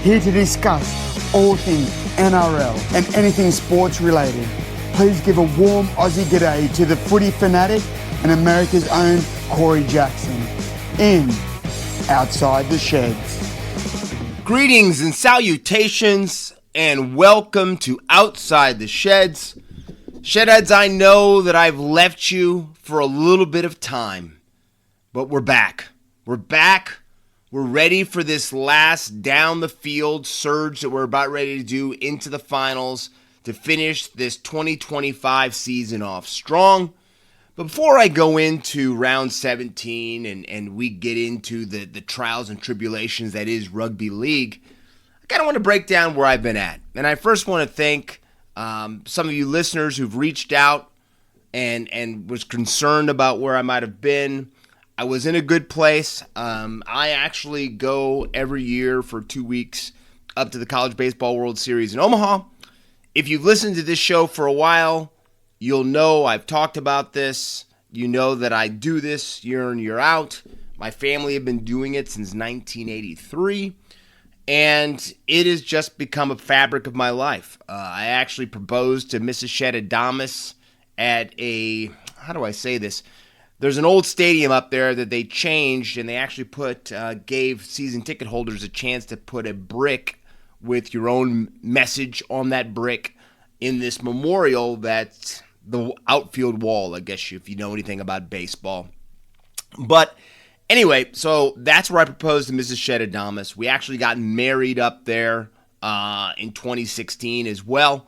here to discuss all things NRL and anything sports related. Please give a warm Aussie g'day to the footy fanatic and America's own Corey Jackson in Outside the Sheds. Greetings and salutations and welcome to Outside the Sheds. Shedheads, I know that I've left you for a little bit of time, but we're back. We're back. We're ready for this last down the field surge that we're about ready to do into the finals to finish this 2025 season off strong. But before I go into round 17 and we get into the trials and tribulations that is rugby league, I kind of want to break down where I've been at. And I first want to thank some of you listeners who've reached out and was concerned about where I might have been. I was in a good place. I actually go every year for 2 weeks up to the College Baseball World Series in Omaha. If you've listened to this show for a while, you'll know I've talked about this. You know that I do this year in, year out. My family have been doing it since 1983. And it has just become a fabric of my life. I actually proposed to Mrs. Shedadamus at a, how do I say this? There's an old stadium up there that they changed, and they actually gave season ticket holders a chance to put a brick with your own message on that brick in this memorial that's the outfield wall, I guess, if you know anything about baseball. But anyway, so that's where I proposed to Mrs. Shedadamus. We actually got married up there in 2016 as well,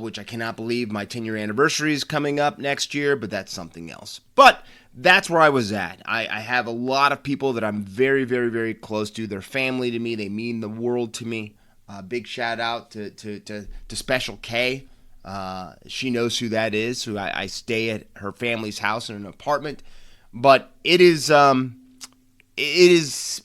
which I cannot believe my 10-year anniversary is coming up next year, but that's something else. But that's where I was at. I have a lot of people that I'm very, very, very close to. They're family to me. They mean the world to me. Big shout out to Special K. She knows who that is, who I stay at her family's house in an apartment. But it is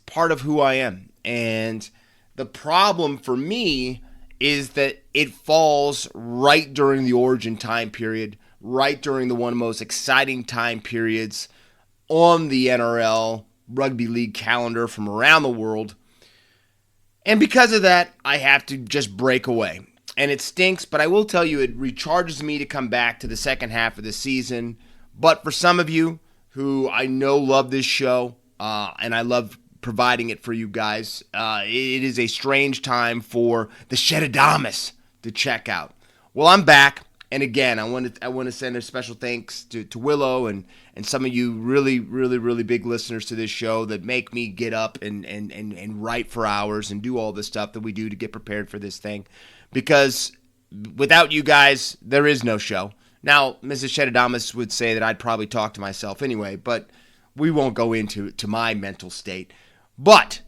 part of who I am. And the problem for me is that it falls right during the origin time period, right during the one of the most exciting time periods on the NRL rugby league calendar from around the world. And because of that, I have to just break away. And it stinks, but I will tell you, it recharges me to come back to the second half of the season. But for some of you who I know love this show, and I love providing it for you guys, it is a strange time for the Shedadamus to check out. Well, I'm back, and again, I want to send a special thanks to Willow and some of you really, really, really big listeners to this show that make me get up and write for hours and do all the stuff that we do to get prepared for this thing. Because without you guys, there is no show. Now, Mrs. Shedadamus would say that I'd probably talk to myself anyway, but we won't go into my mental state. But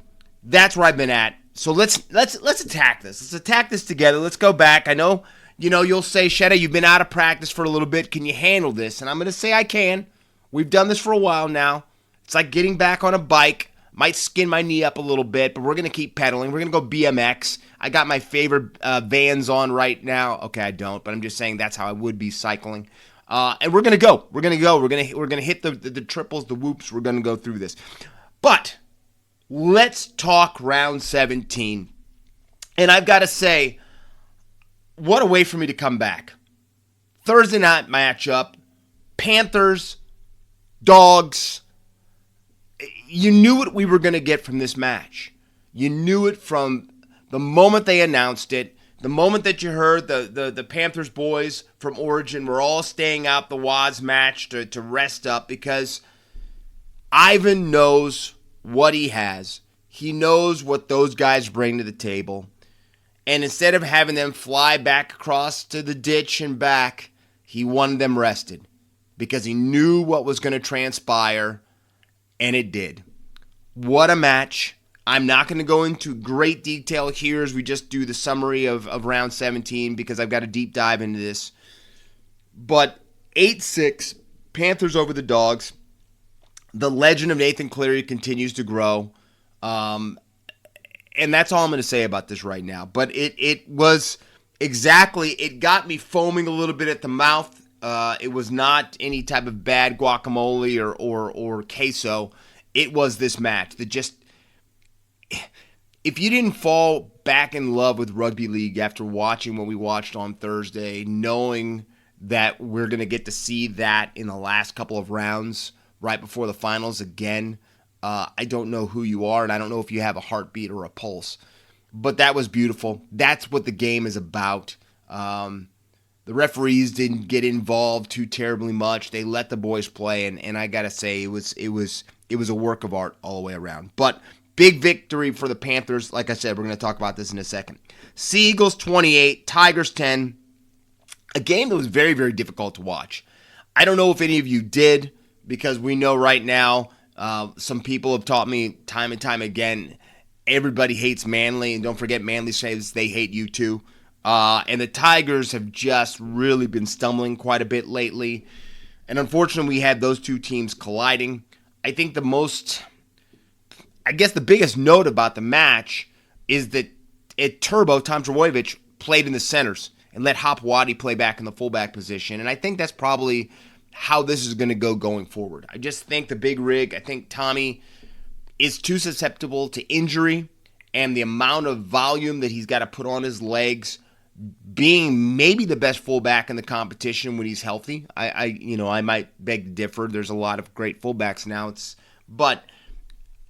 that's where I've been at. So let's attack this. Let's attack this together. Let's go back. I know, you'll say, Shedda, you've been out of practice for a little bit. Can you handle this? And I'm going to say I can. We've done this for a while now. It's like getting back on a bike. Might skin my knee up a little bit, but we're going to keep pedaling. We're going to go BMX. I got my favorite Vans on right now. Okay, I don't, but I'm just saying that's how I would be cycling. And we're going to go. We're going to go. We're going to hit the triples, the whoops. We're going to go through this. But let's talk round 17. And I've got to say, what a way for me to come back. Thursday night matchup, Panthers, Dogs. You knew what we were going to get from this match. You knew it from the moment they announced it, the moment that you heard the Panthers boys from Origin were all staying out the Waz match to rest up, because Ivan knows what he has. He knows what those guys bring to the table. And instead of having them fly back across to the ditch and back, he wanted them rested because he knew what was going to transpire, and it did. What a match. I'm not going to go into great detail here as we just do the summary of round 17 because I've got a deep dive into this. But 8-6, Panthers over the Dogs. The legend of Nathan Cleary continues to grow. And that's all I'm going to say about this right now. But it was exactly, it got me foaming a little bit at the mouth. It was not any type of bad guacamole or queso. It was this match that just, if you didn't fall back in love with rugby league after watching what we watched on Thursday, knowing that we're going to get to see that in the last couple of rounds right before the finals again, I don't know who you are, and I don't know if you have a heartbeat or a pulse. But that was beautiful. That's what the game is about. The referees didn't get involved too terribly much. They let the boys play, and I gotta say it was a work of art all the way around. But big victory for the Panthers. Like I said, we're going to talk about this in a second. Seagulls 28, Tigers 10. A game that was very, very difficult to watch. I don't know if any of you did, because we know right now some people have taught me time and time again, everybody hates Manly, and don't forget Manly says they hate you too. And the Tigers have just really been stumbling quite a bit lately. And unfortunately, we had those two teams colliding. I think the biggest note about the match is that Tom Trbojevic played in the centers and let Hopewadi play back in the fullback position. And I think that's probably how this is going to go going forward. I just think the big rig, I think Tommy is too susceptible to injury, and the amount of volume that he's got to put on his legs, being maybe the best fullback in the competition when he's healthy. I might beg to differ. There's a lot of great fullbacks now. But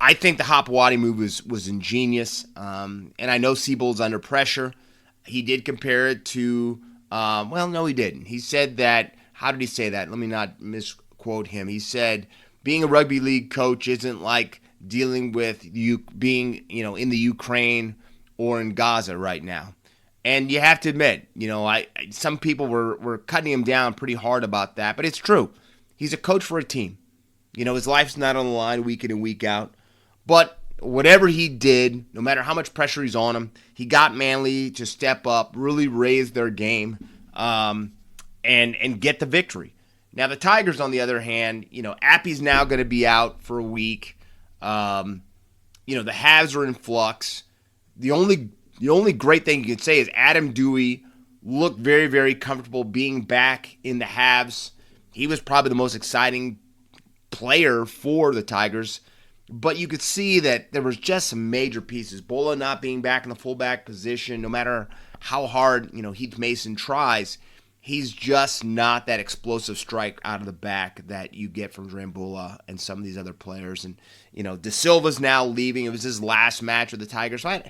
I think the Hopewadi move was ingenious. And I know Siebel's under pressure. He did compare it to, no, he didn't. He said that, how did he say that? Let me not misquote him. He said, being a rugby league coach isn't like dealing with you being, in the Ukraine or in Gaza right now. And you have to admit, some people were cutting him down pretty hard about that, but it's true. He's a coach for a team. His life's not on the line week in and week out. But whatever he did, no matter how much pressure he's on him, he got Manly to step up, really raise their game, and get the victory. Now the Tigers, on the other hand, Appy's now going to be out for a week. The halves are in flux. The only great thing you can say is Adam Dewey looked very, very comfortable being back in the halves. He was probably the most exciting player for the Tigers. But you could see that there was just some major pieces. Bola not being back in the fullback position, no matter how hard, Heath Mason tries, he's just not that explosive strike out of the back that you get from Drambula and some of these other players. And, De Silva's now leaving. It was his last match with the Tigers. So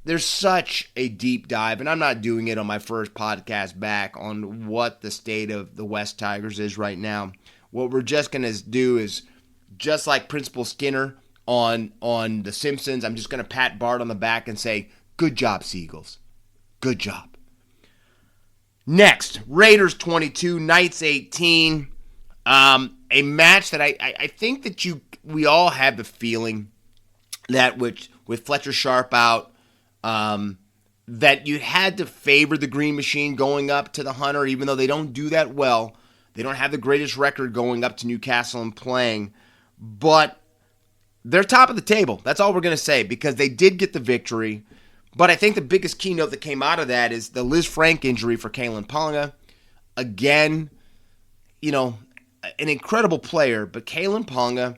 there's such a deep dive, and I'm not doing it on my first podcast back on what the state of the West Tigers is right now. What we're just going to do is, just like Principal Skinner on The Simpsons, I'm just going to pat Bart on the back and say, good job, Seagulls. Good job. Next, Raiders 22, Knights 18. A match that I think that we all have the feeling that with Fletcher Sharp out, that you had to favor the Green Machine going up to the Hunter, even though they don't do that well. They don't have the greatest record going up to Newcastle and playing. But they're top of the table. That's all we're going to say, because they did get the victory. But I think the biggest keynote that came out of that is the Liz Frank injury for Kalen Ponga. Again, an incredible player, but Kalen Ponga,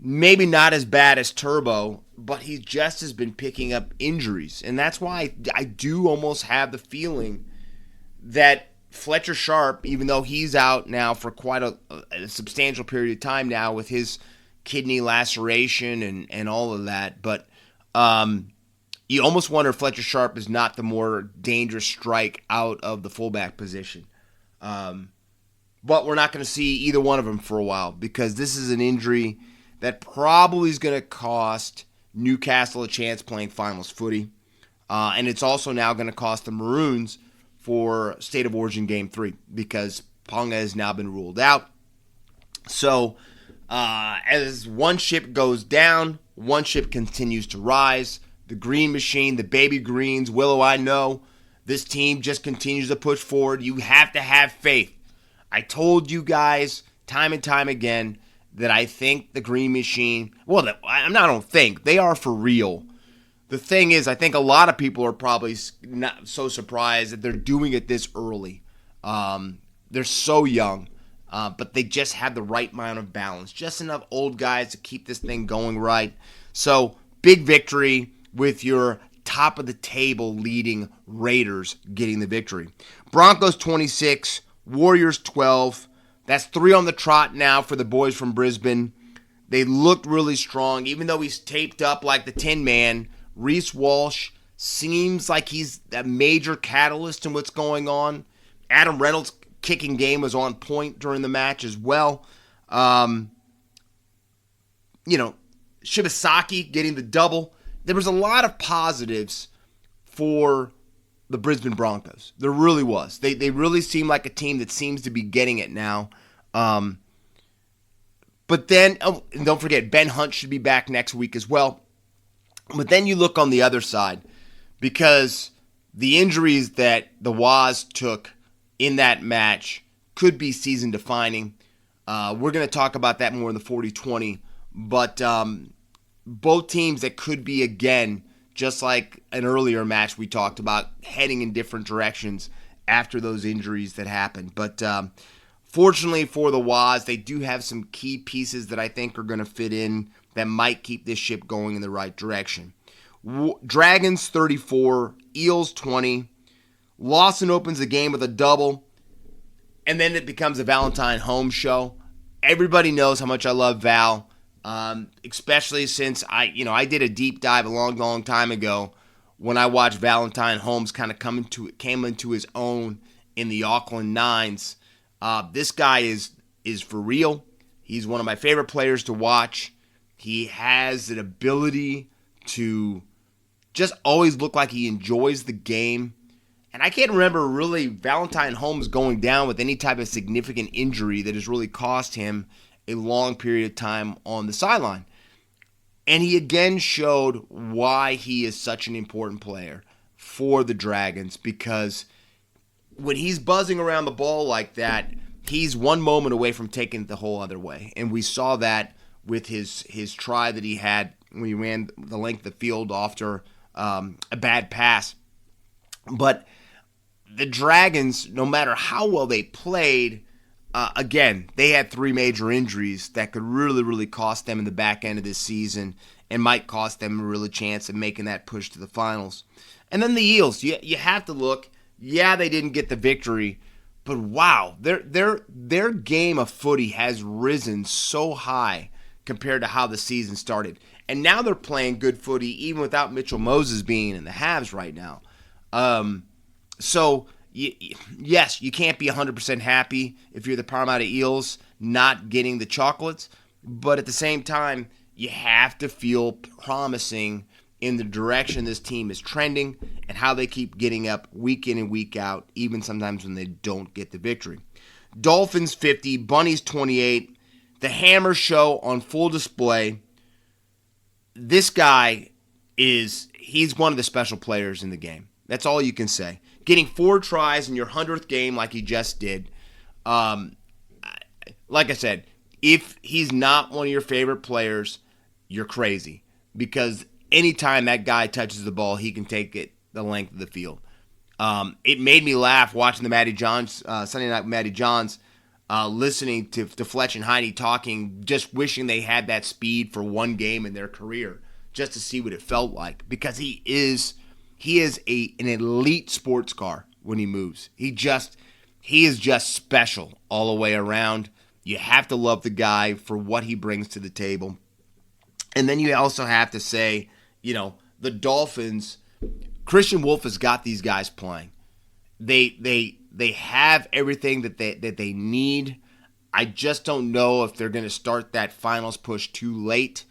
maybe not as bad as Turbo, but he just has been picking up injuries. And that's why I do almost have the feeling that Fletcher Sharp, even though he's out now for quite a substantial period of time now with his kidney laceration and all of that, but you almost wonder if Fletcher Sharp is not the more dangerous strike out of the fullback position. But we're not going to see either one of them for a while, because this is an injury that probably is going to cost Newcastle a chance playing finals footy. And it's also now going to cost the Maroons for State of Origin Game 3, because Ponga has now been ruled out. So as one ship goes down, one ship continues to rise. The Green Machine, the Baby Greens, Willow, I know this team just continues to push forward. You have to have faith. I told you guys time and time again that I think the Green Machine, I don't think, they are for real. The thing is, I think a lot of people are probably not so surprised that they're doing it this early. They're so young, but they just have the right amount of balance. Just enough old guys to keep this thing going right. So, big victory. with your top of the table leading Raiders getting the victory. Broncos 26, Warriors 12. That's 3 on the trot now for the boys from Brisbane. They looked really strong, even though he's taped up like the Tin Man. Reese Walsh seems like he's a major catalyst in what's going on. Adam Reynolds' kicking game was on point during the match as well. Shibasaki getting the double. There was a lot of positives for the Brisbane Broncos. There really was. They really seem like a team that seems to be getting it now. But then, and don't forget, Ben Hunt should be back next week as well. But then you look on the other side, because the injuries that the Waz took in that match could be season-defining. We're going to talk about that more in the 40-20. But both teams that could be, again, just like an earlier match we talked about, heading in different directions after those injuries that happened. But fortunately for the Waz, they do have some key pieces that I think are going to fit in that might keep this ship going in the right direction. Dragons 34, Eels 20. Lawson opens the game with a double, and then it becomes a Valentine Holmes show. Everybody knows how much I love Val. Especially since I did a deep dive a long time ago when I watched Valentine Holmes kind of came into his own in the Auckland Nines. This guy is for real. He's one of my favorite players to watch. He has an ability to just always look like he enjoys the game. And I can't remember really Valentine Holmes going down with any type of significant injury that has really cost him a long period of time on the sideline. And he again showed why he is such an important player for the Dragons, because when he's buzzing around the ball like that, he's one moment away from taking it the whole other way. And we saw that with his try that he had when he ran the length of the field after a bad pass. But the Dragons, no matter how well they played, again, they had 3 major injuries that could really, really cost them in the back end of this season and might cost them a real chance of making that push to the finals. And then the Eels, you have to look. Yeah, they didn't get the victory, but wow, their game of footy has risen so high compared to how the season started. And now they're playing good footy even without Mitchell Moses being in the halves right now. So yes, you can't be 100% happy if you're the Parramatta Eels not getting the chocolates, but at the same time, you have to feel promising in the direction this team is trending and how they keep getting up week in and week out, even sometimes when they don't get the victory. Dolphins 50, Bunnies 28, the Hammer Show on full display. This guy he's one of the special players in the game. That's all you can say. Getting 4 tries in your 100th game like he just did. Like I said, if he's not one of your favorite players, you're crazy. Because anytime that guy touches the ball, he can take it the length of the field. It made me laugh watching the Matty Johns, Sunday Night Matty Johns, listening to Fletch and Heine talking, just wishing they had that speed for one game in their career, just to see what it felt like. Because he is an elite sports car when he moves. He is just special all the way around. You have to love the guy for what he brings to the table. And then you also have to say, the Dolphins, Christian Wolf has got these guys playing. They have everything that they need. I just don't know if they're going to start that finals push too late.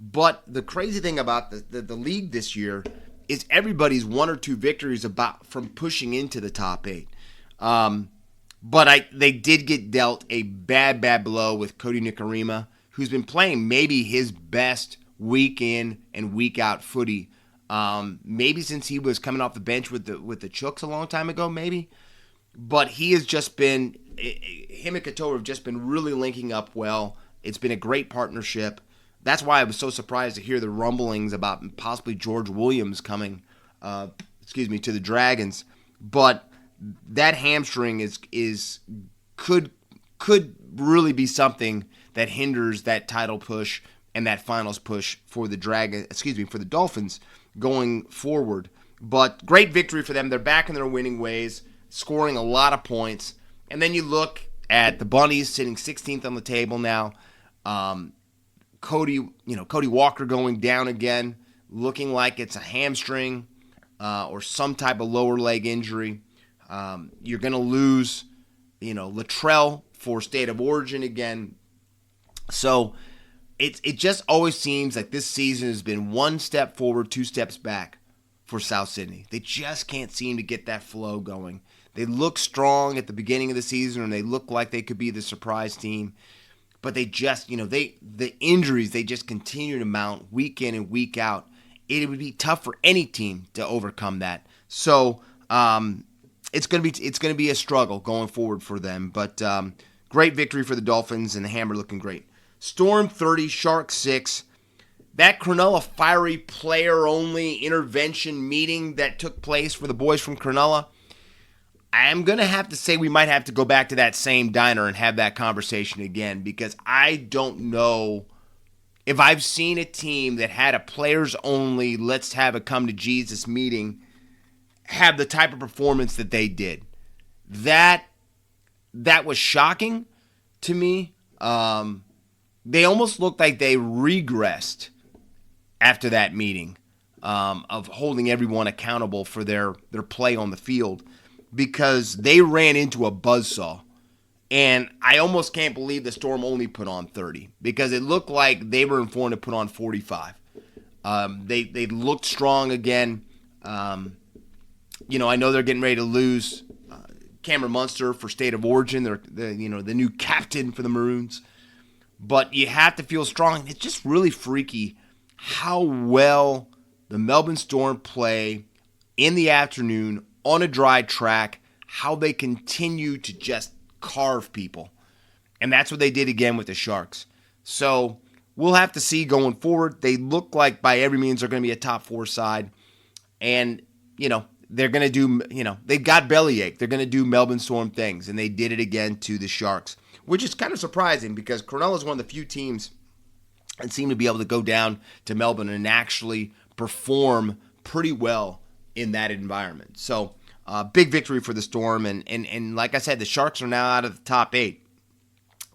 But the crazy thing about the league this year is everybody's 1 or 2 victories from pushing into the top 8. But they did get dealt a bad blow with Cody Nikarima, who's been playing maybe his best week in and week out footy. Maybe since he was coming off the bench with the Chooks a long time ago, maybe. But he has just been, him and Katoa have just been really linking up well. It's been a great partnership. That's why I was so surprised to hear the rumblings about possibly George Williams coming, to the Dragons. But that hamstring could really be something that hinders that title push and that finals push for the Dolphins going forward. But great victory for them. They're back in their winning ways, scoring a lot of points. And then you look at the Bunnies sitting 16th on the table now. Cody Walker going down again, looking like it's a hamstring or some type of lower leg injury. You're going to lose, Latrell for State of Origin again. So it just always seems like this season has been one step forward, two steps back for South Sydney. They just can't seem to get that flow going. They look strong at the beginning of the season, and they look like they could be the surprise team. But they just, the injuries, they just continue to mount week in and week out. It would be tough for any team to overcome that. So it's going to be a struggle going forward for them. But great victory for the Dolphins, and the Hammer looking great. Storm 30, Shark 6. That Cronulla Fiery player-only intervention meeting that took place for the boys from Cronulla, I'm going to have to say we might have to go back to that same diner and have that conversation again, because I don't know if I've seen a team that had a players-only, let's have a come-to-Jesus meeting, have the type of performance that they did. That was shocking to me. They almost looked like they regressed after that meeting of holding everyone accountable for their play on the field, because they ran into a buzzsaw. And I almost can't believe the Storm only put on 30, because it looked like they were informed to put on 45. They looked strong again. I know they're getting ready to lose Cameron Munster for State of Origin. They're the new captain for the Maroons. But you have to feel strong. It's just really freaky how well the Melbourne Storm play in the afternoon on a dry track, how they continue to just carve people. And that's what they did again with the Sharks. So we'll have to see going forward. They look like by every means they're going to be a top 4 side. And, they're going to do, they've got bellyache. They're going to do Melbourne Storm things. And they did it again to the Sharks, which is kind of surprising, because Cronulla is one of the few teams that seem to be able to go down to Melbourne and actually perform pretty well in that environment. So big victory for the Storm. And like I said, the Sharks are now out of the top 8.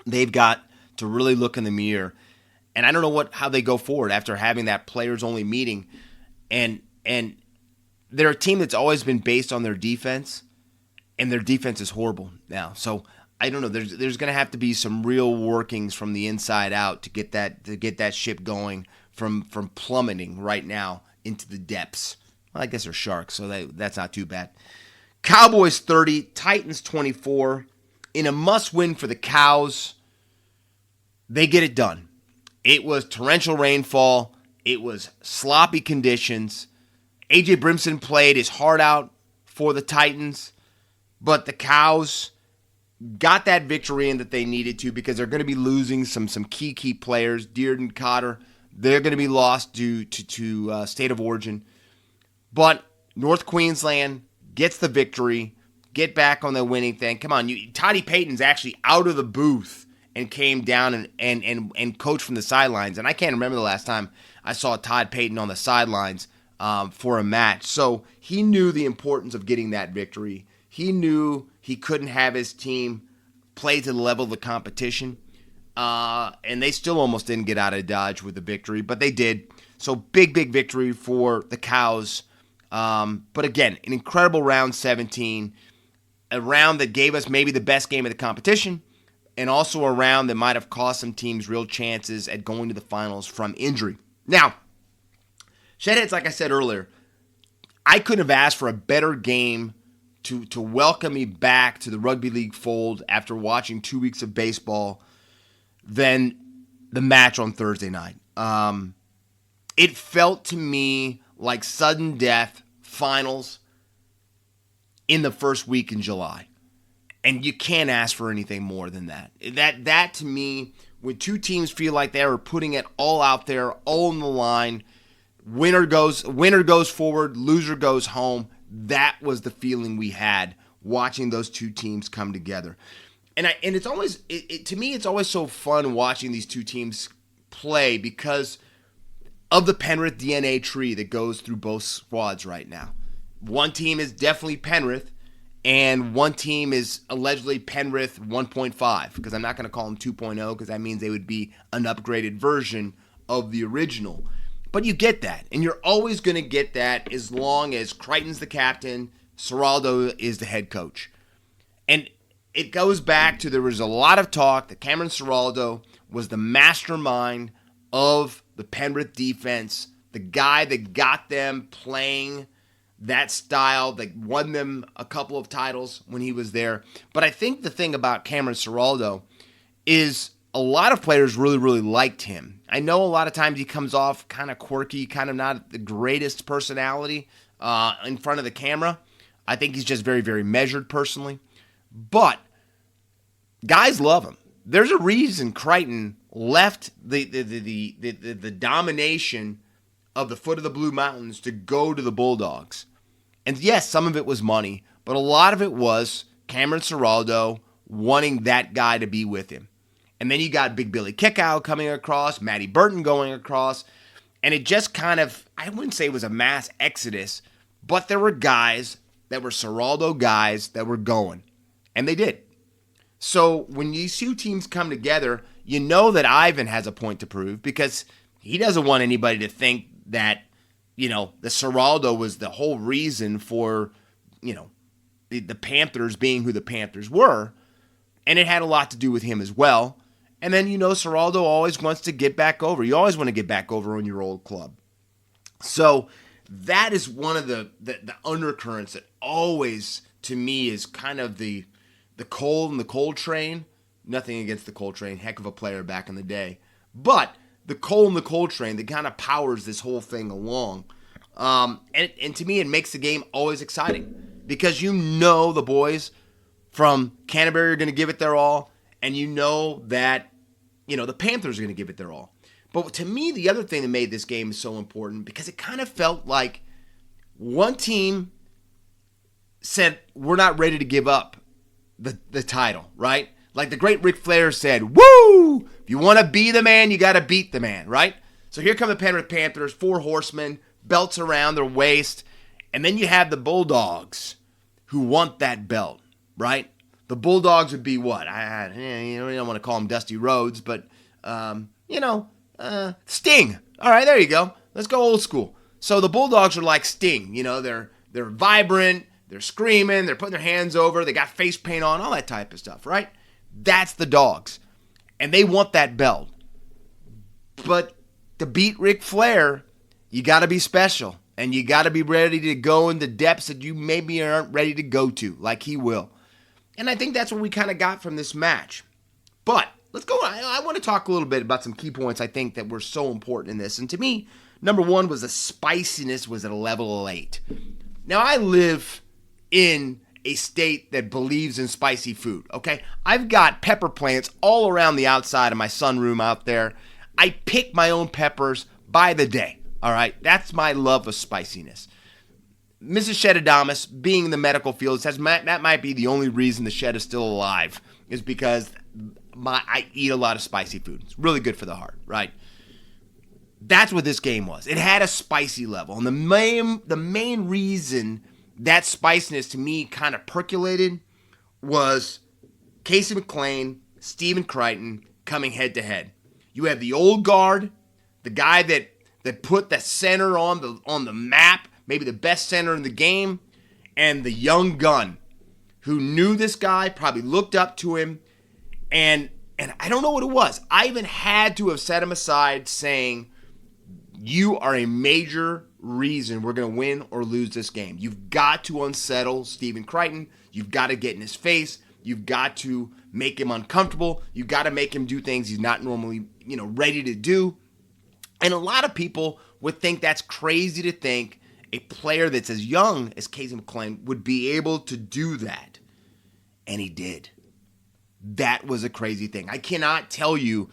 They've got to really look in the mirror. And I don't know how they go forward after having that players-only meeting. And they're a team that's always been based on their defense, and their defense is horrible now. So I don't know. There's going to have to be some real workings from the inside out to get that ship going from plummeting right now into the depths. Well, I guess they're Sharks, so that's not too bad. Cowboys 30, Titans 24. In a must-win for the Cows, they get it done. It was torrential rainfall. It was sloppy conditions. A.J. Brimson played his heart out for the Titans, but the Cows got that victory in that they needed to, because they're going to be losing some key players. Dearden, Cotter, they're going to be lost due to State of Origin. But North Queensland gets the victory, get back on the winning thing. Come on, Toddy Payton's actually out of the booth and came down and coached from the sidelines. And I can't remember the last time I saw Todd Payton on the sidelines for a match. So he knew the importance of getting that victory. He knew he couldn't have his team play to the level of the competition. And they still almost didn't get out of Dodge with the victory, but they did. So big victory for the Cows. But again, an incredible round 17, a round that gave us maybe the best game of the competition, and also a round that might have cost some teams real chances at going to the finals from injury. Now, Shedheads, like I said earlier, I couldn't have asked for a better game to welcome me back to the rugby league fold after watching 2 weeks of baseball than the match on Thursday night. It felt to me like sudden death finals in the first week in July. And you can't ask for anything more than that. That to me, when two teams feel like they are putting it all out there, all on the line, winner goes forward, loser goes home. That was the feeling we had watching those two teams come together. And it's always to me it's always so fun watching these two teams play, because of the Penrith DNA tree that goes through both squads right now. One team is definitely Penrith, and one team is allegedly Penrith 1.5, because I'm not going to call them 2.0, because that means they would be an upgraded version of the original. But you get that, and you're always going to get that as long as Crichton's the captain, Ciraldo is the head coach. And it goes back to, there was a lot of talk that Cameron Ciraldo was the mastermind of the Penrith defense, the guy that got them playing that style, that won them a couple of titles when he was there. But I think the thing about Cameron Ciraldo is a lot of players really, really liked him. I know a lot of times he comes off kind of quirky, kind of not the greatest personality in front of the camera. I think he's just very, very measured personally. But guys love him. There's a reason Crichton left the domination of the foot of the Blue Mountains to go to the Bulldogs. And yes, some of it was money, but a lot of it was Cameron Ciraldo wanting that guy to be with him. And then you got Big Billy Kickow coming across, Matty Burton going across, and it just kind of, I wouldn't say it was a mass exodus, but there were guys that were Ciraldo guys that were going, and they did. So when these two teams come together, you know that Ivan has a point to prove, because he doesn't want anybody to think that, the Ciraldo was the whole reason for, the Panthers being who the Panthers were. And it had a lot to do with him as well. And then, Ciraldo always wants to get back over. You always want to get back over on your old club. So that is one of the undercurrents that always, to me, is kind of the Cole and the Coltrane. Nothing against the Coltrane. Heck of a player back in the day. But the Cole and the Coltrane that kind of powers this whole thing along. And to me, it makes the game always exciting. Because the boys from Canterbury are going to give it their all. And that, the Panthers are going to give it their all. But to me, the other thing that made this game so important, because it kind of felt like one team said, we're not ready to give up the title, right? Like the great Ric Flair said, woo! If you want to be the man, you got to beat the man, right? So here come the Penrith Panthers, 4 horsemen, belts around their waist. And then you have the Bulldogs who want that belt, right? The Bulldogs would be what? You don't want to call them Dusty Rhodes, but, Sting. All right, there you go. Let's go old school. So the Bulldogs are like Sting. They're vibrant, they're screaming, they're putting their hands over, they got face paint on, all that type of stuff, right? That's the Dogs. And they want that belt. But to beat Ric Flair, you got to be special. And you got to be ready to go into depths that you maybe aren't ready to go to, like he will. And I think that's what we kind of got from this match. But let's go. I want to talk a little bit about some key points I think that were so important in this. And to me, number one was the spiciness was at a level of 8. Now, I live in a state that believes in spicy food, okay? I've got pepper plants all around the outside of my sunroom out there. I pick my own peppers by the day, all right? That's my love of spiciness. Mrs. Shedadamus, being in the medical field, says that might be the only reason the Shed is still alive, is because I eat a lot of spicy food. It's really good for the heart, right? That's what this game was. It had a spicy level. And the main reason that spiciness to me kind of percolated was Casey McLean, Stephen Crichton coming head to head. You have the old guard, the guy that put the center on the map, maybe the best center in the game, and the young gun who knew this guy, probably looked up to him, and I don't know what it was. I even had to have set him aside saying, you are a major reason we're going to win or lose this game. You've got to unsettle Stephen Crichton. You've got to get in his face. You've got to make him uncomfortable. You've got to make him do things he's not normally, ready to do. And a lot of people would think that's crazy to think a player that's as young as Casey McLean would be able to do that. And he did. That was a crazy thing. I cannot tell you.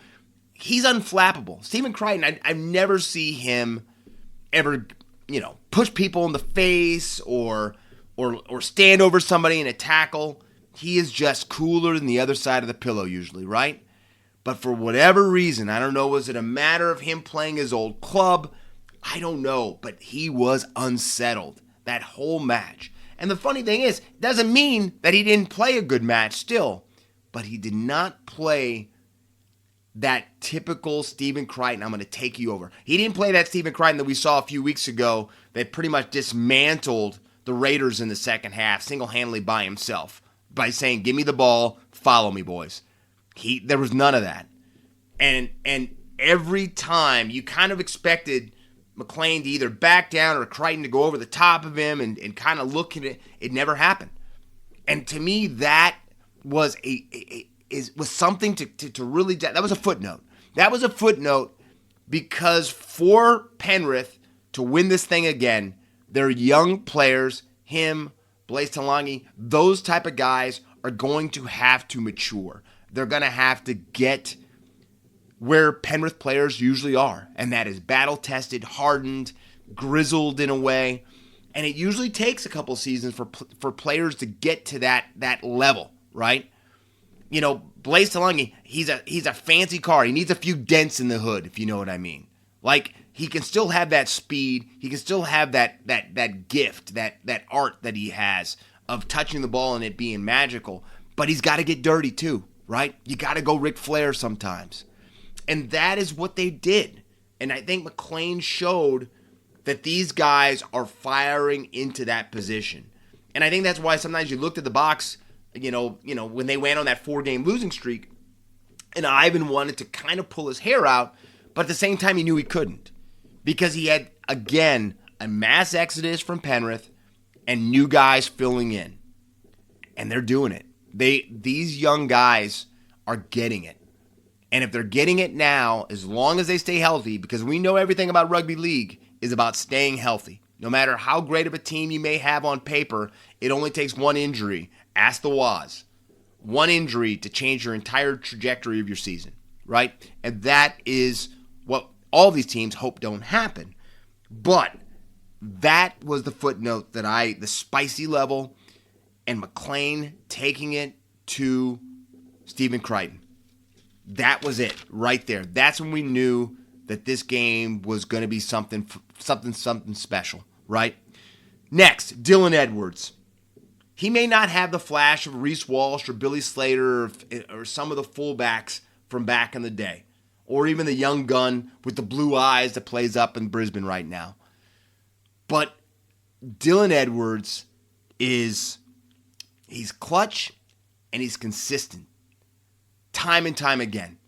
He's unflappable. Stephen Crichton, I never see him ever, push people in the face or stand over somebody in a tackle. He is just cooler than the other side of the pillow usually, right? But for whatever reason, I don't know, was it a matter of him playing his old club? I don't know, but he was unsettled that whole match. And the funny thing is, it doesn't mean that he didn't play a good match still, but he did not play that typical Stephen Crichton, I'm going to take you over. He didn't play that Stephen Crichton that we saw a few weeks ago that pretty much dismantled the Raiders in the second half single-handedly by himself by saying, give me the ball, follow me, boys. There was none of that. And every time you kind of expected McClain to either back down or Crichton to go over the top of him and kind of look at it, it never happened. And to me, that was was something to really, that was a footnote. That was a footnote because for Penrith to win this thing again, their young players, him, Blaise Talangi, those type of guys are going to have to mature. They're going to have to get where Penrith players usually are, and that is battle-tested, hardened, grizzled in a way. And it usually takes a couple seasons for players to get to that level, right? You know, Blaise Talangi, he's a fancy car. He needs a few dents in the hood, if you know what I mean. Like, he can still have that speed. He can still have that gift, that art that he has of touching the ball and it being magical. But he's got to get dirty too, right? You got to go Ric Flair sometimes. And that is what they did. And I think McClain showed that these guys are firing into that position. And I think that's why sometimes you looked at the box, you know, when they went on that 4-game losing streak, and Ivan wanted to kind of pull his hair out, but at the same time he knew he couldn't. Because he had, again, a mass exodus from Penrith and new guys filling in. And they're doing it. These young guys are getting it. And if they're getting it now, as long as they stay healthy, because we know everything about rugby league is about staying healthy. No matter how great of a team you may have on paper, it only takes one injury. Ask the Waz. One injury to change your entire trajectory of your season, right? And that is what all these teams hope don't happen. But that was the footnote that the spicy level, and McClain taking it to Stephen Crichton. That was it right there. That's when we knew that this game was going to be something special, right? Next, Dylan Edwards. He may not have the flash of Reece Walsh or Billy Slater or some of the fullbacks from back in the day, or even the young gun with the blue eyes that plays up in Brisbane right now. But Dylan Edwards he's clutch and he's consistent. Time and time again.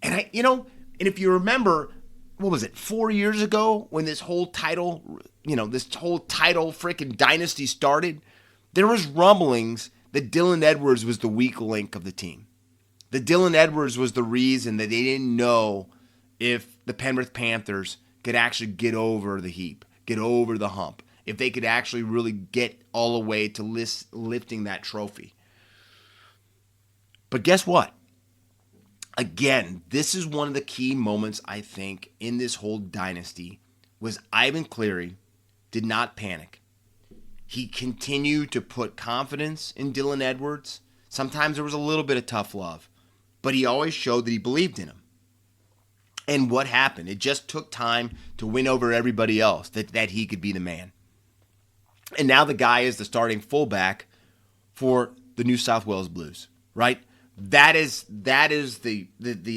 And and if you remember, what was it, 4 years ago when this whole title freaking dynasty started, there was rumblings that Dylan Edwards was the weak link of the team. That Dylan Edwards was the reason that they didn't know if the Penrith Panthers could actually get over the heap, get over the hump, if they could actually really get all the way to lifting that trophy. But guess what? Again, this is one of the key moments, I think, in this whole dynasty, was Ivan Cleary did not panic. He continued to put confidence in Dylan Edwards. Sometimes there was a little bit of tough love, but he always showed that he believed in him. And what happened? It just took time to win over everybody else, that he could be the man. And now the guy is the starting fullback for the New South Wales Blues, right? That is the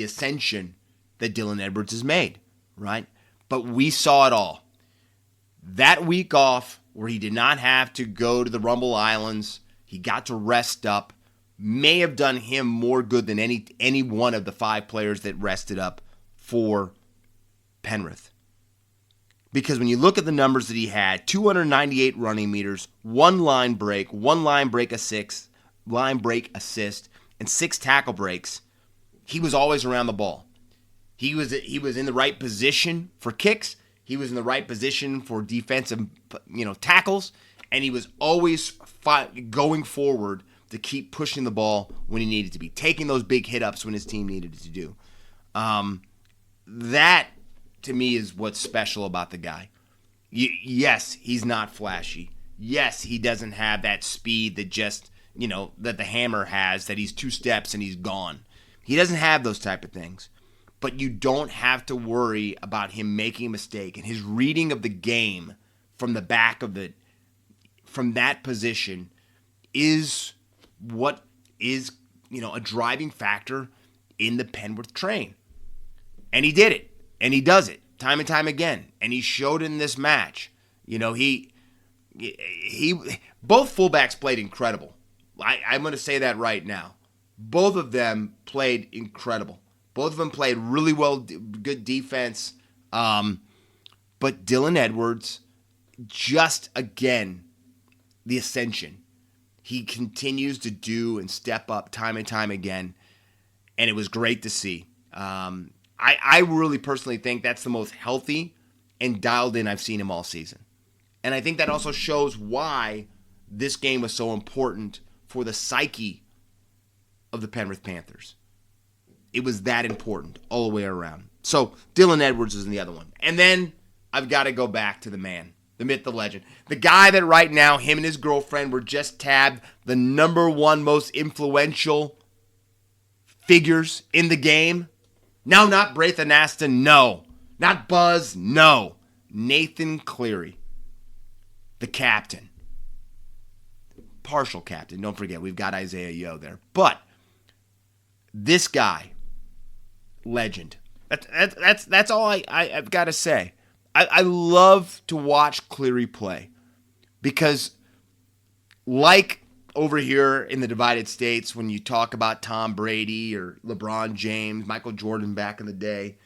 ascension that Dylan Edwards has made, right? But we saw it all. That week off where he did not have to go to the Rumble Islands, he got to rest up, may have done him more good than any one of the 5 players that rested up for Penrith. Because when you look at the numbers that he had, 298 running meters, 1 line break assist, and 6 tackle breaks, he was always around the ball. He was in the right position for kicks. He was in the right position for defensive, tackles, and he was always going forward to keep pushing the ball when he needed to be, taking those big hit-ups when his team needed to do. That, to me, is what's special about the guy. Yes, he's not flashy. Yes, he doesn't have that speed that just that the Hammer has, that he's 2 steps and he's gone. He doesn't have those type of things. but you don't have to worry about him making a mistake. And his reading of the game from the back of it, from that position, is what is, a driving factor in the Penrith train. And he did it. And he does it time and time again. And he showed in this match. He both fullbacks played incredible. I'm going to say that right now. Both of them played incredible. Both of them played really well, good defense. But Dylan Edwards, just again, the ascension. He continues to do and step up time and time again. And it was great to see. I really personally think that's the most healthy and dialed in I've seen him all season. And I think that also shows why this game was so important for the psyche of the Penrith Panthers. It was that important all the way around. So Dylan Edwards is the other one. And then I've got to go back to the man, the myth, the legend. The guy that right now, him and his girlfriend were just tabbed the number one most influential figures in the game. No, not Braithen Aston, no. Not Buzz, no. Nathan Cleary, the captain. Partial captain, don't forget, we've got Isaiah Yeo there. But this guy, legend. That's all I've got to say. I love to watch Cleary play because, like over here in the divided states, when you talk about Tom Brady or LeBron James, Michael Jordan back in the day,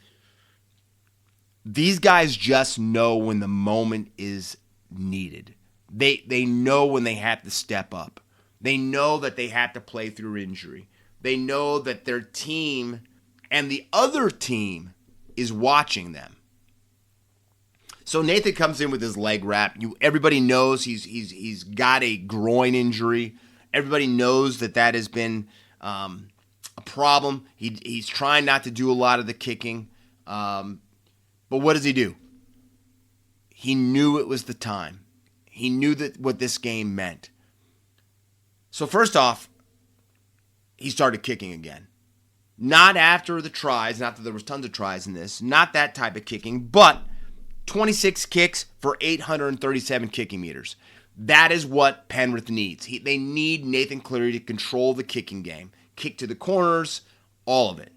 these guys just know when the moment is needed. They know when they have to step up. They know that they have to play through injury. They know that their team and the other team is watching them. So Nathan comes in with his leg wrap. Everybody knows he's got a groin injury. Everybody knows that has been a problem. He's trying not to do a lot of the kicking. But what does he do? He knew it was the time. He knew that what this game meant. So first off, he started kicking again. Not after the tries, not that there was tons of tries in this, not that type of kicking, but 26 kicks for 837 kicking meters. That is what Penrith needs. They need Nathan Cleary to control the kicking game. Kick to the corners, all of it.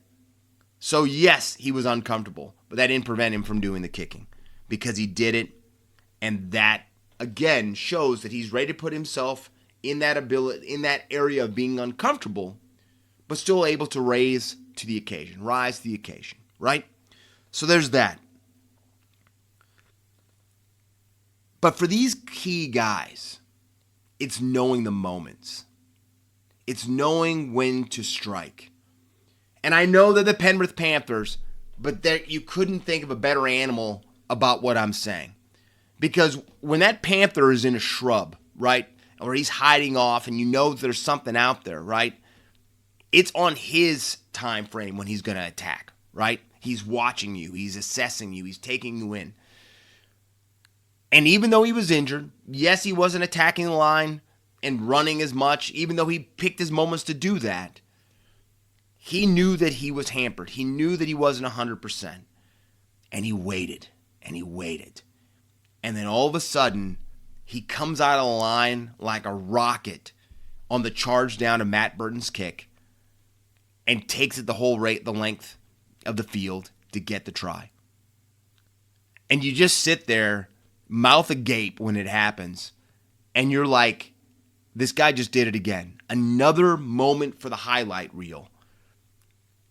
So yes, he was uncomfortable, but that didn't prevent him from doing the kicking because he did it, and that again shows that he's ready to put himself in that area of being uncomfortable, but still able to rise to the occasion, right? So there's that. But for these key guys, it's knowing the moments. It's knowing when to strike. And I know that the Penrith Panthers, but you couldn't think of a better animal about what I'm saying. Because when that Panther is in a shrub, right, or he's hiding off and you know there's something out there, right, it's on his time frame when he's going to attack, right? He's watching you. He's assessing you. He's taking you in. And even though he was injured, yes, he wasn't attacking the line and running as much, even though he picked his moments to do that, he knew that he was hampered. He knew that he wasn't 100%. And he waited, and he waited. And then all of a sudden, he comes out of the line like a rocket on the charge down to Matt Burton's kick and takes it the length of the field to get the try. And you just sit there, mouth agape when it happens, and you're like, this guy just did it again. Another moment for the highlight reel.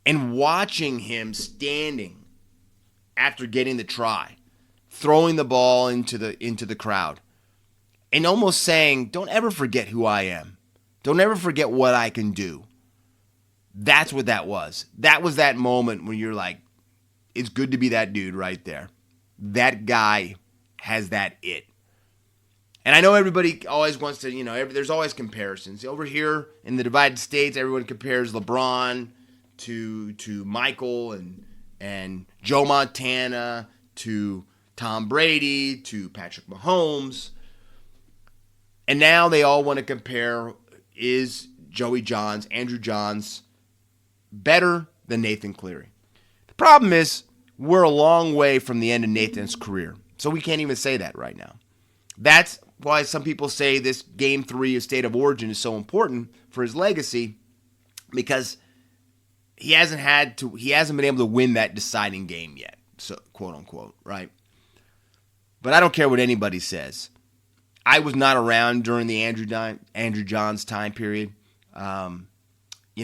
And watching him standing after getting the try, throwing the ball into the crowd, and almost saying, don't ever forget who I am. Don't ever forget what I can do. That's what that was. That was that moment when you're like, it's good to be that dude right there. That guy has that it. And I know everybody always wants to, there's always comparisons. Over here in the divided states, everyone compares LeBron to Michael and Joe Montana to Tom Brady to Patrick Mahomes. And now they all want to compare, is Andrew Johns better than Nathan Cleary? The Problem is, we're a long way from the end of Nathan's career, so we can't even say that right now. That's why some people say this Game 3 of State of Origin is so important for his legacy, because he hasn't been able to win that deciding game yet, so quote unquote, right? But I don't care what anybody says. I was not around during the Andrew Johns time period.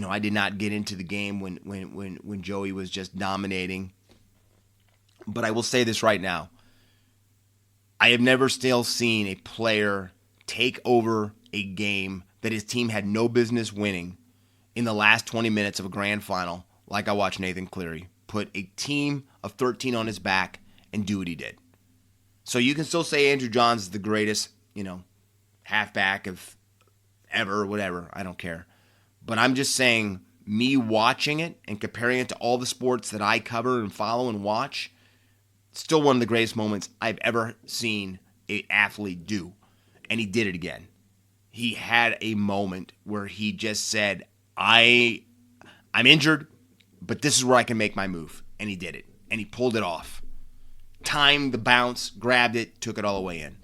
I did not get into the game when Joey was just dominating. But I will say this right now. I have never still seen a player take over a game that his team had no business winning in the last 20 minutes of a grand final like I watched Nathan Cleary put a team of 13 on his back and do what he did. So you can still say Andrew Johns is the greatest, halfback of ever or whatever. I don't care. But I'm just saying, me watching it and comparing it to all the sports that I cover and follow and watch, still one of the greatest moments I've ever seen an athlete do. And he did it again. He had a moment where he just said, I'm injured, but this is where I can make my move. And he did it. And he pulled it off. Timed the bounce, grabbed it, took it all the way in.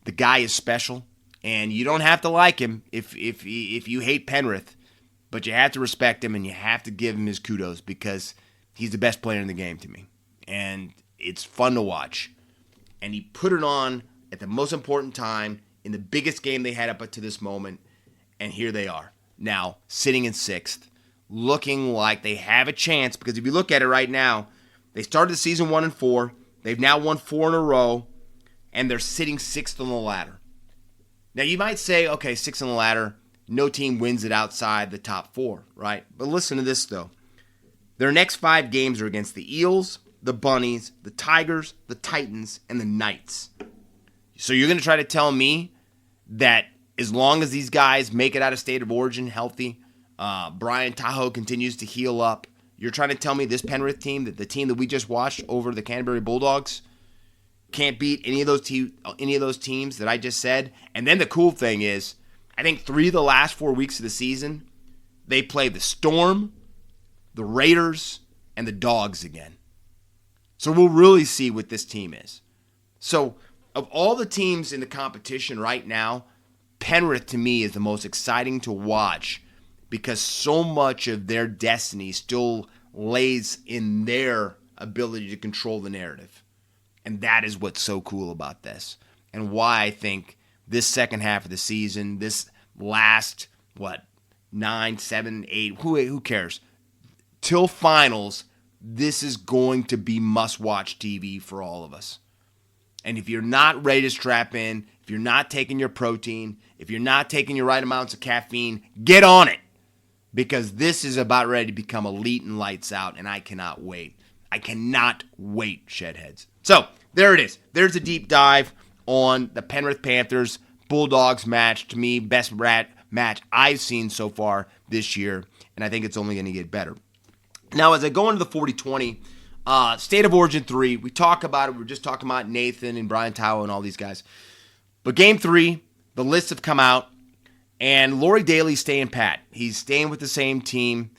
The guy is special, and you don't have to like him if you hate Penrith, but you have to respect him and you have to give him his kudos because he's the best player in the game to me. And it's fun to watch. And he put it on at the most important time in the biggest game they had up to this moment, and here they are. Now, sitting in 6th, looking like they have a chance, because if you look at it right now, they started the season 1-4. They've now won 4 in a row, and they're sitting 6th on the ladder. Now, you might say, okay, 6th on the ladder, no team wins it outside the top 4, right? But listen to this, though. Their next 5 games are against the Eels, the Bunnies, the Tigers, the Titans, and the Knights. So you're going to try to tell me that as long as these guys make it out of State of Origin healthy, Brian Tahoe continues to heal up, you're trying to tell me this Penrith team, that the team that we just watched over the Canterbury Bulldogs, can't beat any of those teams that I just said? And then the cool thing is, I think 3 of the last 4 weeks of the season, they play the Storm, the Raiders, and the Dogs again. So we'll really see what this team is. So of all the teams in the competition right now, Penrith to me is the most exciting to watch because so much of their destiny still lays in their ability to control the narrative. And that is what's so cool about this. And why I think this second half of the season, this last, 9, 7, 8, who cares? Till finals, this is going to be must-watch TV for all of us. And if you're not ready to strap in, if you're not taking your protein, if you're not taking your right amounts of caffeine, get on it. Because this is about ready to become elite and lights out, and I cannot wait. I cannot wait, Shedheads. So, there it is. There's a deep dive on the Penrith Panthers Bulldogs match. To me, best match I've seen so far this year, and I think it's only going to get better. Now, as I go into the 40-20, State of Origin 3, we talk about it. We were just talking about Nathan and Brian Tahoe and all these guys. But Game 3, the lists have come out, and Laurie Daly's staying pat. He's staying with the same team.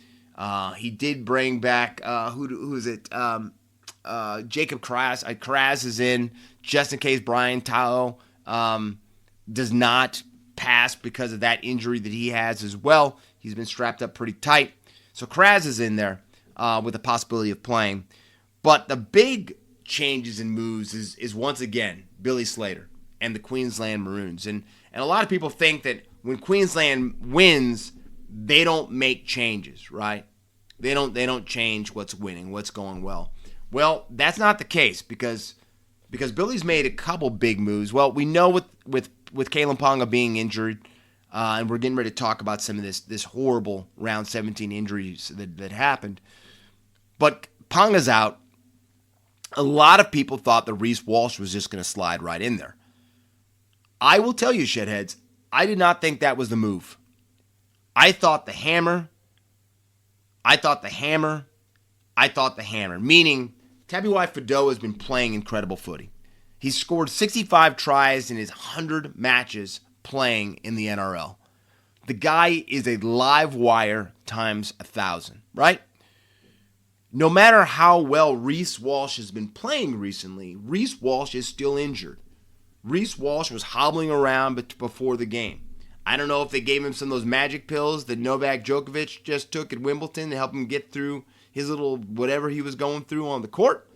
He did bring back, who is it? Jacob Kras. Kras is in just in case Brian Tahoe does not pass because of that injury that he has as well. He's been strapped up pretty tight. So Kras is in there with the possibility of playing. But the big changes and moves is once again Billy Slater and the Queensland Maroons. And a lot of people think that when Queensland wins, they don't make changes, right? They don't change what's winning, what's going well. Well, that's not the case because Billy's made a couple big moves. Well, we know with Kalen Ponga being injured, and we're getting ready to talk about some of this horrible round 17 injuries that happened. But Ponga's out. A lot of people thought that Reece Walsh was just going to slide right in there. I will tell you, Shedheads, I did not think that was the move. I thought the hammer, meaning Tabuai Fidow has been playing incredible footy. He's scored 65 tries in his 100 matches playing in the NRL. The guy is a live wire times 1,000, right? no matter how well Reese Walsh has been playing recently, Reese Walsh is still injured. Reese Walsh was hobbling around before the game. I don't know if they gave him some of those magic pills that Novak Djokovic just took at Wimbledon to help him get through his little whatever he was going through on the court.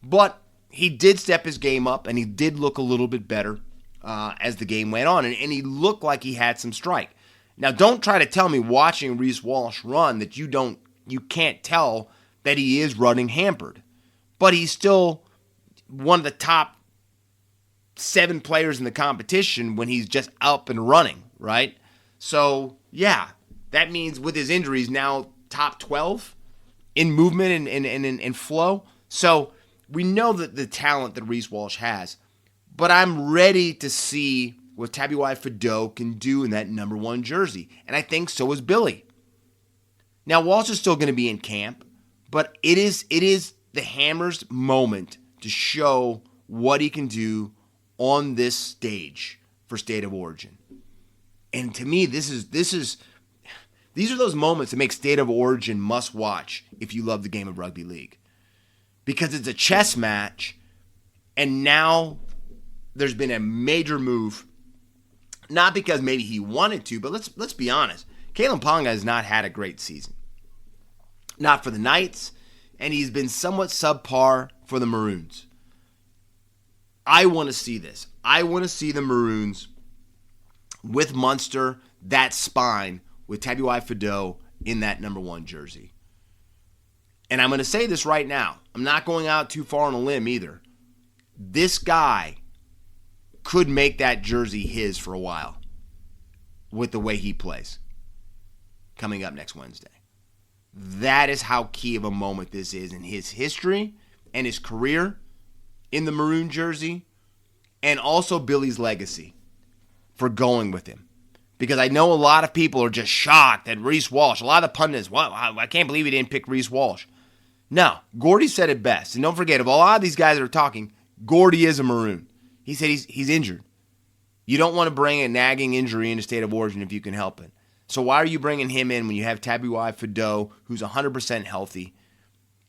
But he did step his game up, and he did look a little bit better as the game went on. And he looked like he had some strike. Now, don't try to tell me watching Reese Walsh run that you can't tell that he is running hampered. But he's still one of the top 7 players in the competition when he's just up and running, right? So, yeah, that means with his injuries now top 12 in movement and flow. So we know that the talent that Reese Walsh has, but I'm ready to see what Tabuai Fidow can do in that number 1 jersey, and I think so is Billy. Now, Walsh is still going to be in camp, but it is the Hammer's moment to show what he can do on this stage for State of Origin. And to me, these are those moments that make State of Origin must watch if you love the game of rugby league. Because it's a chess match, and now there's been a major move, not because maybe he wanted to, but let's be honest. Kalen Ponga has not had a great season. Not for the Knights, and he's been somewhat subpar for the Maroons. I want to see this. I want to see the Maroons with Munster, that spine, with Tabuai Fidow in that number 1 jersey. And I'm going to say this right now. I'm not going out too far on a limb either. This guy could make that jersey his for a while with the way he plays coming up next Wednesday. That is how key of a moment this is in his history and his career in the Maroon jersey, and also Billy's legacy for going with him. Because I know a lot of people are just shocked that Reese Walsh, a lot of the pundits, wow, I can't believe he didn't pick Reese Walsh. No, Gordy said it best. And don't forget, of a lot of these guys that are talking, Gordy is a Maroon. He said he's injured. You don't want to bring a nagging injury into State of Origin if you can help it. So why are you bringing him in when you have Tabuai Fidow, who's 100% healthy,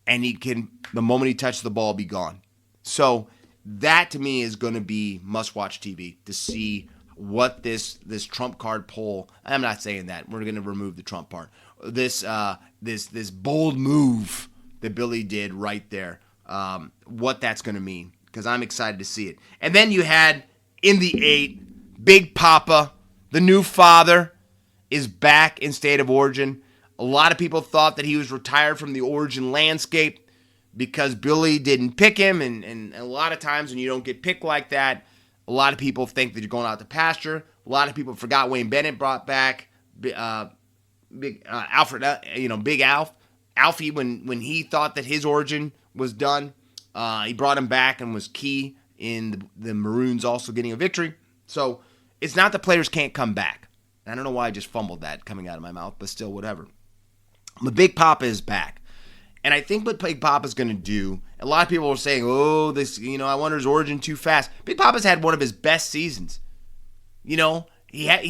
and he can, the moment he touches the ball, be gone? So that to me is going to be must-watch TV to see what this trump card poll. I'm not saying that. We're going to remove the Trump part. This bold move that Billy did right there. What that's going to mean, because I'm excited to see it. And then you had in the 8, Big Papa, the new father, is back in State of Origin. A lot of people thought that he was retired from the Origin landscape because Billy didn't pick him, and a lot of times when you don't get picked like that, a lot of people think that you're going out to pasture. A lot of people forgot Wayne Bennett brought back Big Alfred, Big Alfie when he thought that his origin was done. He brought him back and was key in the Maroons also getting a victory. So it's not that players can't come back. I don't know why I just fumbled that coming out of my mouth, but still, whatever. But Big Papa is back. And I think what Big Papa's going to do, a lot of people are saying, oh, this, I wonder his origin too fast. Big Papa's had one of his best seasons. He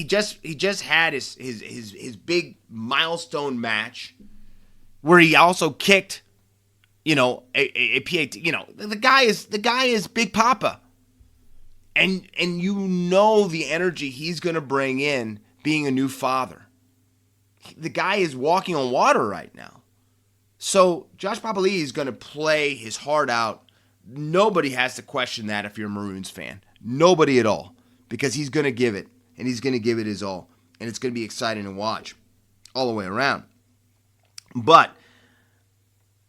just had his big milestone match where he also kicked, a PAT. The guy is Big Papa. And the energy he's going to bring in being a new father. The guy is walking on water right now. So Josh Papali'i is going to play his heart out. Nobody has to question that if you're a Maroons fan. Nobody at all. Because he's going to give it. And he's going to give it his all. And it's going to be exciting to watch all the way around. But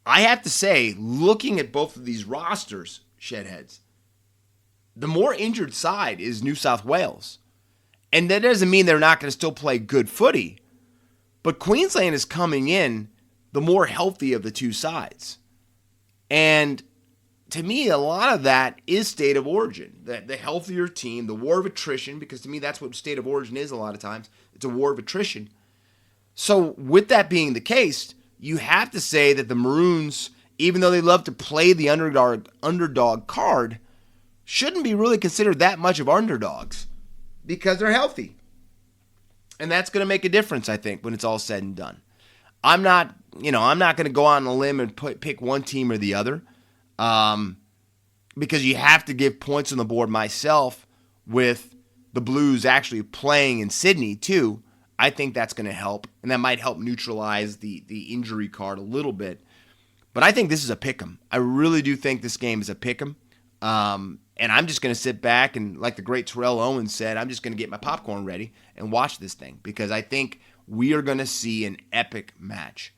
I have to say, looking at both of these rosters, Shedheads, the more injured side is New South Wales. And that doesn't mean they're not going to still play good footy. But Queensland is coming in the more healthy of the two sides. And to me, a lot of that is State of Origin. The healthier team, the war of attrition, because to me that's what State of Origin is a lot of times. It's a war of attrition. So with that being the case, you have to say that the Maroons, even though they love to play the underdog card, shouldn't be really considered that much of underdogs because they're healthy. And that's going to make a difference, I think, when it's all said and done. I'm not I'm not going to go out on a limb and pick one team or the other, because you have to give points on the board myself with the Blues actually playing in Sydney too. I think that's going to help, and that might help neutralize the injury card a little bit. But I think this is a pick'em. I really do think this game is a pick'em. And I'm just going to sit back and, like the great Terrell Owens said, I'm just going to get my popcorn ready and watch this thing, because I think we are going to see an epic match.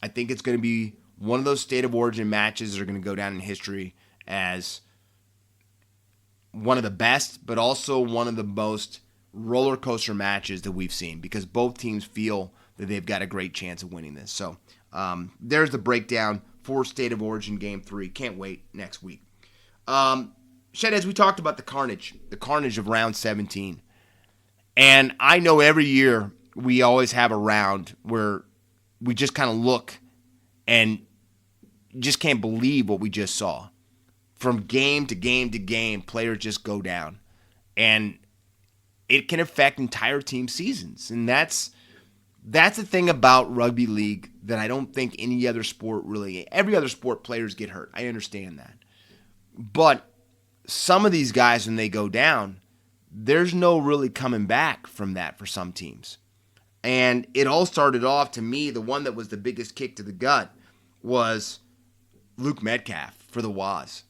I think it's going to be one of those State of Origin matches that are going to go down in history as one of the best, but also one of the most roller coaster matches that we've seen, because both teams feel that they've got a great chance of winning this. So there's the breakdown for State of Origin Game 3. Can't wait next week. Shed, as we talked about the carnage of round 17. And I know every year we always have a round where we just kind of look and just can't believe what we just saw. From game to game to game, players just go down. And it can affect entire team seasons. And that's the thing about rugby league that I don't think any other sport really. Every other sport, players get hurt. I understand that. But some of these guys, when they go down, there's no really coming back from that for some teams. And it all started off, to me, the one that was the biggest kick to the gut was Luke Metcalf for the Waz.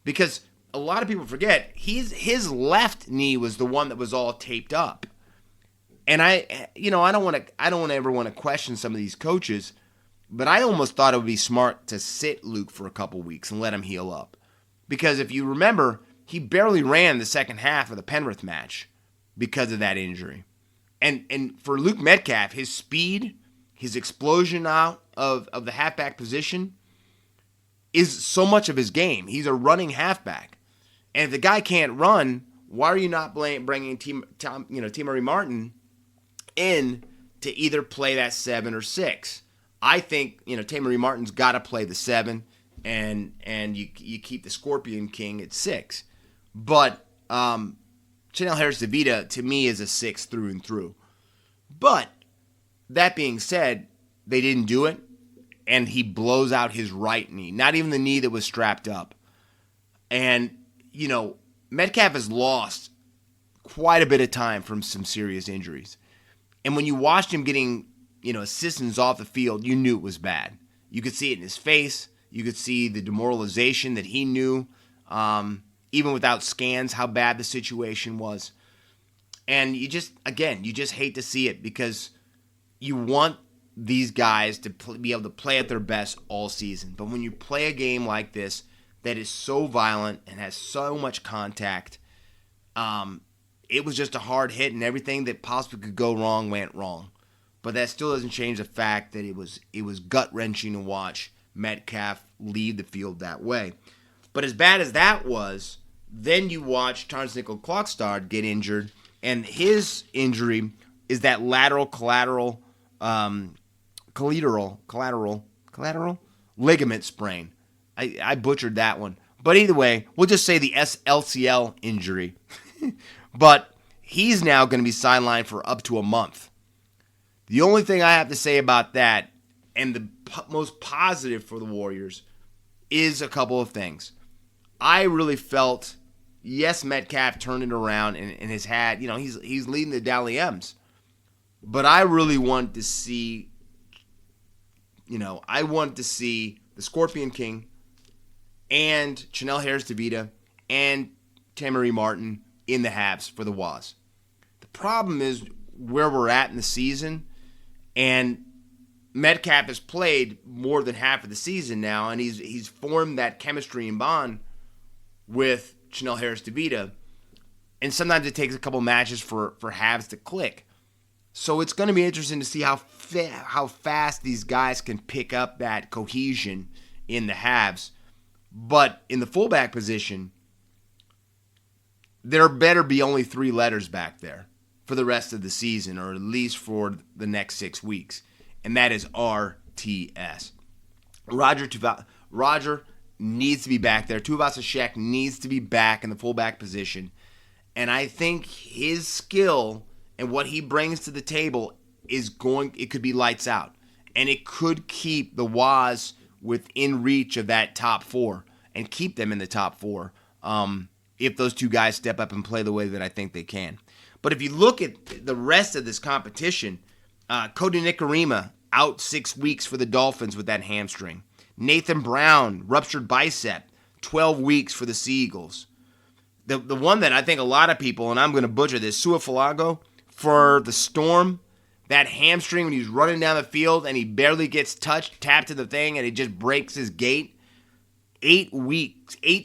Because a lot of people forget, his left knee was the one that was all taped up. And I don't ever want to question some of these coaches, but I almost thought it would be smart to sit Luke for a couple weeks and let him heal up. Because if you remember, he barely ran the second half of the Penrith match because of that injury. And for Luke Metcalf, his speed, his explosion out of the halfback position is so much of his game. He's a running halfback. And if the guy can't run, why are you not bringing T-Murray Martin in to either play that 7 or 6? I think, T-Murray Martin's got to play the 7. And you keep the Scorpion King at 6. But Chanel Harris-DeVita, to me, is a 6 through and through. But that being said, they didn't do it, and he blows out his right knee. Not even the knee that was strapped up. And, Metcalf has lost quite a bit of time from some serious injuries. And when you watched him getting, assistance off the field, you knew it was bad. You could see it in his face. You could see the demoralization that he knew, even without scans, how bad the situation was. And you just hate to see it, because you want these guys to be able to play at their best all season. But when you play a game like this that is so violent and has so much contact, it was just a hard hit, and everything that possibly could go wrong went wrong. But that still doesn't change the fact that it was gut-wrenching to watch Metcalf leave the field that way. But as bad as that was, then you watch Terrence Nickel-Klokstad get injured, and his injury is that lateral collateral ligament sprain. I butchered that one. But either way, we'll just say the LCL injury. But he's now going to be sidelined for up to a month. The only thing I have to say about that, and the most positive for the Warriors, is a couple of things. I really felt, yes, Metcalf turned it around and has had, he's leading the Dally M's. But I really want to see, the Scorpion King and Chanel Harris-DeVita and T-Murray Martin in the halves for the Waz. The problem is where we're at in the season, and Metcalf has played more than half of the season now, and he's formed that chemistry and bond with Chanel Harris-DeVita, and sometimes it takes a couple matches for halves to click. So it's going to be interesting to see how fast these guys can pick up that cohesion in the halves. But in the fullback position, there better be only 3 letters back there for the rest of the season, or at least for the next 6 weeks. And that is RTS. Roger needs to be back there. Tuvasashek needs to be back in the fullback position. And I think his skill and what he brings to the table it could be lights out. and it could keep the Waz within reach of that top 4 and keep them in the top 4 if those two guys step up and play the way that I think they can. But if you look at the rest of this competition, Cody Nicarima out 6 weeks for the Dolphins with that hamstring. Nathan Brown, ruptured bicep, 12 weeks for the Sea Eagles. The one that I think a lot of people, and I'm going to butcher this, Suafalago for the Storm, that hamstring when he's running down the field and he barely gets touched, tapped to the thing, and it just breaks his gait. 8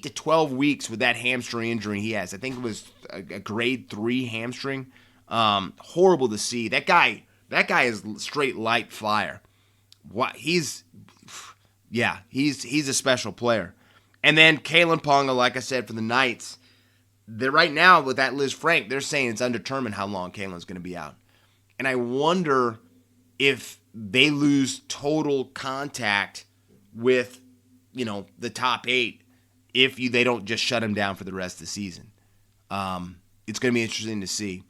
to 12 weeks with that hamstring injury he has. I think it was a grade 3 hamstring. Horrible to see. That guy is straight light fire. What he's a special player. And then Kalen Ponga, like I said, for the Knights, they're right now with that Liz Frank, they're saying it's undetermined how long Kalen's going to be out. And I wonder if they lose total contact with, the top 8 if they don't just shut him down for the rest of the season. It's going to be interesting to see.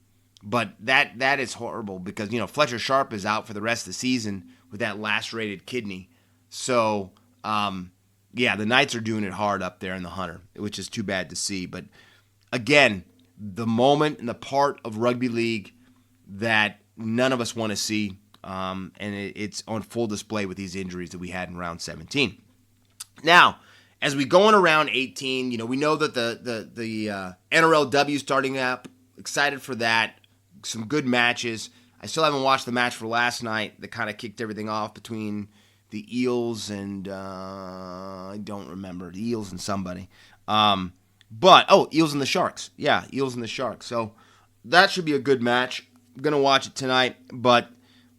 But that is horrible because, Fletcher Sharp is out for the rest of the season with that lacerated kidney. So, the Knights are doing it hard up there in the Hunter, which is too bad to see. But, again, the moment and the part of rugby league that none of us want to see, and it's on full display with these injuries that we had in round 17. Now, as we go in around 18, we know that the NRLW starting up. Excited for that. Some good matches. I still haven't watched the match for last night that kind of kicked everything off between the Eels and I don't remember, the Eels and somebody. Eels and the Sharks. Yeah, Eels and the Sharks. So that should be a good match. I'm going to watch it tonight. But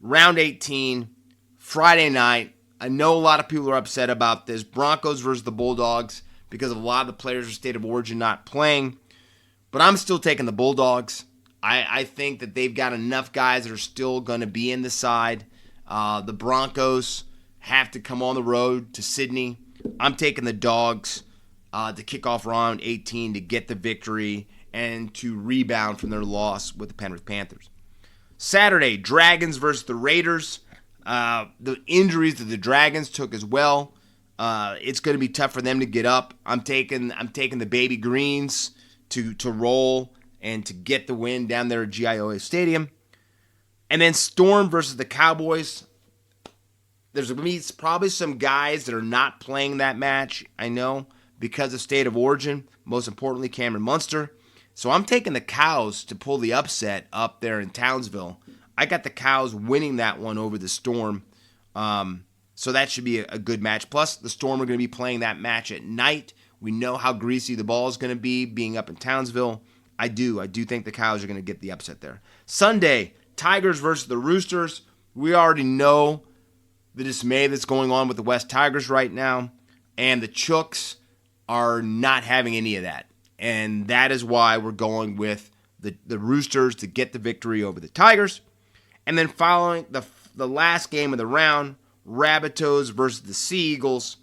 round 18, Friday night, I know a lot of people are upset about this. Broncos versus the Bulldogs because of a lot of the players of state of origin not playing. But I'm still taking the Bulldogs. I think that they've got enough guys that are still going to be in the side. The Broncos have to come on the road to Sydney. I'm taking the Dogs to kick off round 18 to get the victory and to rebound from their loss with the Penrith Panthers. Saturday, Dragons versus the Raiders. The injuries that the Dragons took as well. It's going to be tough for them to get up. I'm taking the Baby Greens to roll and to get the win down there at GIOA Stadium. And then Storm versus the Cowboys. There's going to be probably some guys that are not playing that match, I know, because of state of origin. Most importantly, Cameron Munster. So I'm taking the Cows to pull the upset up there in Townsville. I got the Cows winning that one over the Storm. So that should be a good match. Plus, the Storm are going to be playing that match at night. We know how greasy the ball is going to be being up in Townsville. I do think the Cows are going to get the upset there. Sunday, Tigers versus the Roosters. We already know the dismay that's going on with the West Tigers right now. And the Chooks are not having any of that. And that is why we're going with the Roosters to get the victory over the Tigers. And then following the last game of the round, Rabbitohs versus the Sea Eagles.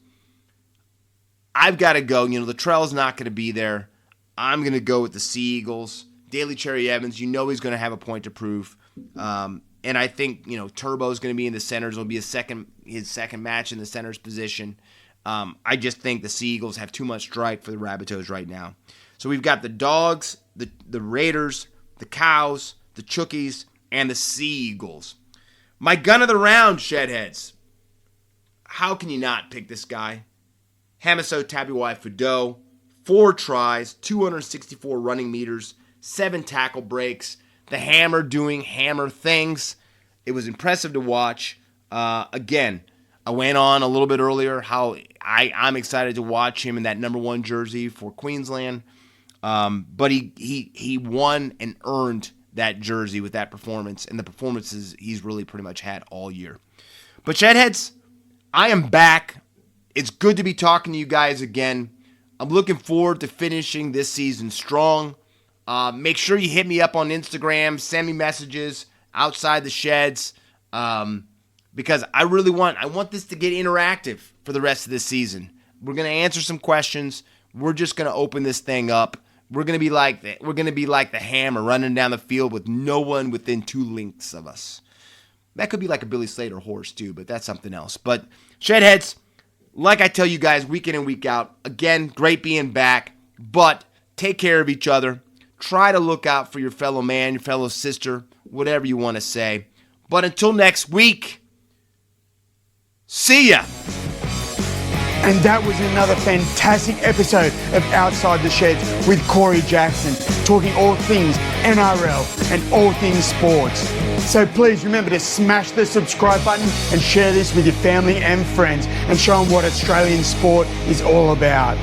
I've got to go. Latrell's not going to be there. I'm going to go with the Sea Eagles. Daly Cherry Evans, he's going to have a point to prove. And I think, Turbo's going to be in the centers. It'll be his second match in the centers position. I just think the Sea Eagles have too much strike for the Rabbitohs right now. So we've got the Dogs, the Raiders, the Cows, the Chookies, and the Sea Eagles. My gun of the round, Shedheads. How can you not pick this guy? Hamiso Tabuai Fudo, 4 tries, 264 running meters, 7 tackle breaks, the hammer doing hammer things. It was impressive to watch. Again, I went on a little bit earlier how I'm excited to watch him in that number 1 jersey for Queensland. But he won and earned that jersey with that performance and the performances he's really pretty much had all year. But Shedheads, I am back. It's good to be talking to you guys again. I'm looking forward to finishing this season strong. Make sure you hit me up on Instagram, send me messages outside the sheds, because I want this to get interactive for the rest of this season. We're going to answer some questions. We're just going to open this thing up. We're going to be like the hammer running down the field with no one within 2 lengths of us. That could be like a Billy Slater horse too, but that's something else. But Shedheads, like I tell you guys week in and week out, again, great being back, but take care of each other. Try to look out for your fellow man, your fellow sister, whatever you want to say. But until next week, see ya. And that was another fantastic episode of Outside the Sheds with Corey Jackson, talking all things NRL and all things sports. So please remember to smash the subscribe button and share this with your family and friends and show them what Australian sport is all about.